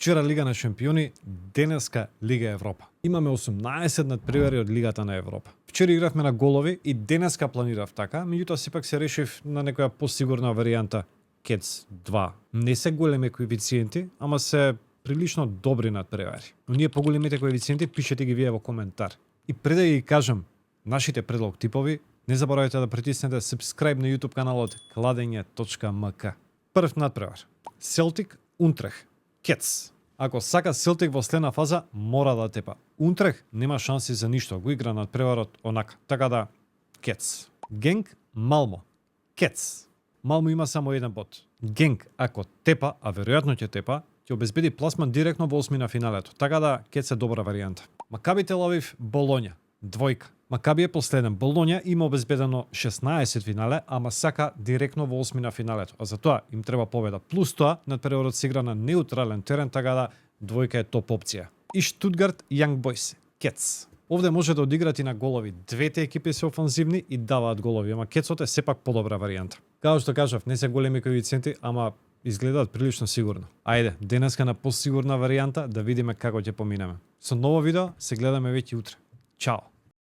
Вчера Лига на шампиони, денеска Лига Европа. Имаме 18 надпревари од Лигата на Европа. Вчера игравме на голови и денеска планирав така, меѓутоа сепак се решив на некоја посигурна варијанта Кец 2. Не се големи коефициенти, ама се прилично добри надпревари. Но ние поголемите коефициенти пишете ги вие во коментар. И пред да ги кажам нашите предлог типови, не заборавајте да притиснете subscribe на YouTube каналот kladenje.mk. Прв надпревар. Селтик Унтрехт. Кец. Ако сака Селтик во следна фаза, мора да тепа. Унтрехт нема шанси за ништо, го игра надпреварот онака. Така да, Кец. Генк Малмо. Кец. Малмо има само еден бод. Генк, ако тепа, а веројатно ќе тепа, ќе обезбеди пласман директно во осмина финалето. Така да, Кец е добра варијанта. Макаби Тел Авив Болоња. Двојка. Макаби е последен. Болоња има обезбедено 16 финале, ама сака директно во осмина финалето. А за тоа им треба победа. Плюс тоа, надпреварот се игра на неутрален терен, така да двојка е топ опција. И Штутгарт Јанг Бойс. Кец. Овде може да одиграт и на голови. Двете екипи се офанзивни и даваат голови, ама Кецот е сепак подобра варијанта. Као што кажав, не се големи коефициенти, ама изгледаат прилично сигурно. Ајде, денеска на посигурна варијанта да видиме како ќе поминеме. Со ново видео се гледаме веќе утре. Чао!